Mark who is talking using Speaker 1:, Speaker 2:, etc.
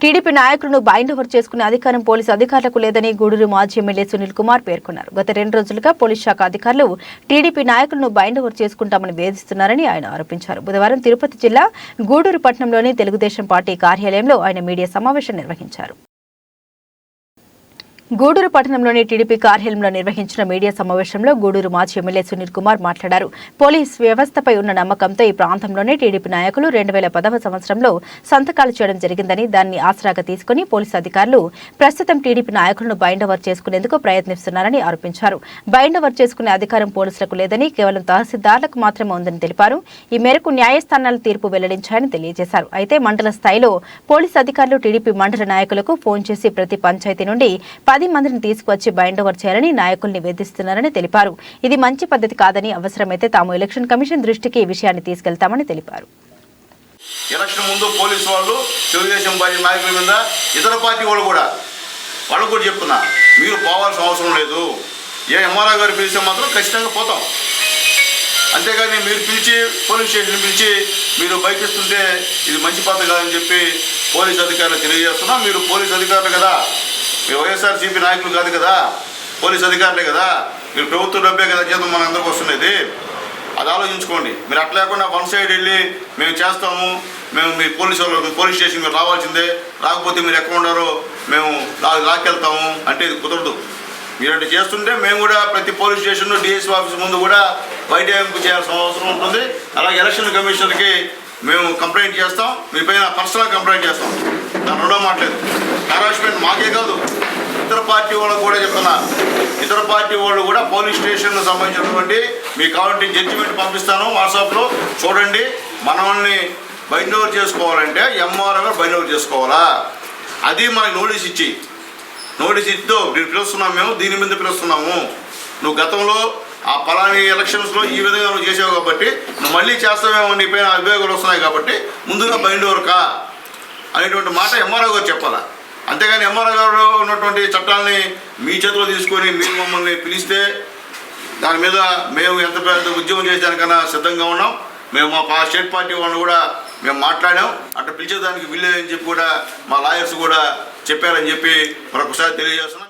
Speaker 1: TDP నాయకులను bind over చేసుకునే అధికారం పోలీసు అధికారులకు లేదని గూడూరు మాజీ ఎమ్మెల్యే సునీల్ కుమార్ పేర్కొన్నారు. గత 2 రోజులుగా పోలీస్ శాఖ అధికారులు టీడీపీ నాయకులను బైండ్ ఓవర్ చేసుకుంటామని వేధిస్తున్నారని ఆయన ఆరోపించారు. బుధవారం తిరుపతి జిల్లా గూడూరు పట్టణంలోని తెలుగుదేశం పార్టీ కార్యాలయంలో ఆయన మీడియా సమావేశం నిర్వహించారు. గూడూరు పట్టణంలోని టీడీపీ కార్యాలయంలో నిర్వహించిన మీడియా సమావేశంలో గూడూరు మాజీ ఎమ్మెల్యే సునీల్ కుమార్ మాట్లాడారు. పోలీస్ వ్యవస్థపై ఉన్న నమ్మకంతో ఈ ప్రాంతంలోనే టీడీపీ నాయకులు 2010వ సంవత్సరంలో సంతకాలు చేయడం జరిగిందని, దాన్ని ఆసరాగా తీసుకుని పోలీసు అధికారులు ప్రస్తుతం టీడీపీ నాయకులను బైండ్ ఓవర్ చేసుకునేందుకు ప్రయత్నిస్తున్నారని ఆరోపించారు. బైండ్ ఓవర్ చేసుకునే అధికారం పోలీసులకు లేదని, కేవలం తహసీల్దార్లకు మాత్రమే ఉందని తెలిపారు. ఈ మేరకు న్యాయస్థానాల తీర్పు వెల్లడించాయని తెలియజేశారు. అయితే మండల స్థాయిలో పోలీసు అధికారులు టీడీపీ మండల నాయకులకు ఫోన్ చేసి ప్రతి పంచాయతీ నుండి 10 మందిని తీసుకువచ్చి బైండ్ ఓవర్ చేయాలని నాయకుల్ని వేధిస్తున్నారని తెలిపారు. ఇది మంచి పద్ధతి కాదని, అవసరమైతే తాము ఎలక్షన్ కమిషన్ దృష్టికి ఈ విషయాన్ని తీసుకెళ్తామని తెలిపారు.
Speaker 2: ఎలక్షన్ ముందు పోలీసు వాళ్ళు తెలుగుదేశం పార్టీ నాయకుల మీద ఇతర పార్టీ వాళ్ళు కూడా చెప్తున్నా, మీరు పోవాల్సిన అవసరం లేదు. ఎంఆర్ఓ గారు పిలిస్తే మాత్రం ఖచ్చితంగా పోతాం. అంతేగాని మీరు పిలిచి పోలీస్ స్టేషన్ పిలిచి మీరు బయటిస్తుంటే ఇది మంచి పద్ధతి కాదని చెప్పి పోలీస్ అధికారులు తెలియజేస్తున్నా. మీరు పోలీస్ అధికారులు కదా, మీరు వైఎస్ఆర్సీపీ నాయకులు కాదు కదా, పోలీస్ అధికారులే కదా, మీరు ప్రభుత్వ డబ్బే కదా జీతం మన అందరికి వస్తున్నది. అది ఆలోచించుకోండి. మీరు అట్లా లేకుండా వన్ సైడ్ వెళ్ళి మేము చేస్తాము, మేము మీ పోలీస్ స్టేషన్ మీరు రావాల్సిందే, రాకపోతే మీరు ఎక్కడ ఉన్నారో మేము లాక్కెళ్తాము అంటే ఇది కుదరదు. మీరంటే చేస్తుంటే మేము కూడా ప్రతి పోలీస్ స్టేషన్ డిఎస్పీ ఆఫీస్ ముందు కూడా బయట చేయాల్సిన అవసరం ఉంటుంది. అలాగే ఎలక్షన్ కమిషనర్కి మేము కంప్లైంట్ చేస్తాం, మీ పైన పర్సనల్ కంప్లైంట్ చేస్తాం. దాని రెండో మాట్లేదు. హరాస్మెంట్ మాకే కాదు, ఇతర పార్టీ వాళ్ళకు కూడా చెప్తున్నా. ఇతర పార్టీ వాళ్ళు కూడా పోలీస్ స్టేషన్ సంబంధించినటువంటి మీకు కావాలంటే జడ్జిమెంట్ పంపిస్తాను వాట్సాప్లో చూడండి. మనల్ని బైండ్ ఓవర్ చేసుకోవాలంటే ఎంఆర్ఓ గారు బైండ్ ఓవర్ చేసుకోవాలా, అది మనకి నోటీస్ ఇద్దో మీరు పిలుస్తున్నాం, మేము దీని మీద పిలుస్తున్నాము. నువ్వు గతంలో ఆ పలాని ఎలక్షన్స్లో ఈ విధంగా నువ్వు చేసావు కాబట్టి నువ్వు మళ్ళీ చేస్తావేమో, నీ పైన అభియోగాలు వస్తున్నాయి కాబట్టి ముందుగా బైండ్ ఓవర్ కా అనేటువంటి మాట ఎంఆర్ఓ గారు చెప్పాలా. అంతేగాని ఎంఆర్ఓ గారు ఉన్నటువంటి చట్టాలని మీ చేతిలో తీసుకొని మీరు మమ్మల్ని పిలిస్తే దాని మీద మేము ఎంత పెద్ద ఉద్యమం చేసేదానికన్నా సిద్ధంగా ఉన్నాం. మేము మా స్టేట్ పార్టీ వాళ్ళని కూడా మేము మాట్లాడాం. అట్లా పిలిచేదానికి వీల్లేదని చెప్పి కూడా మా లాయర్స్ కూడా చెప్పారని చెప్పి మరొకసారి తెలియజేస్తున్నాం.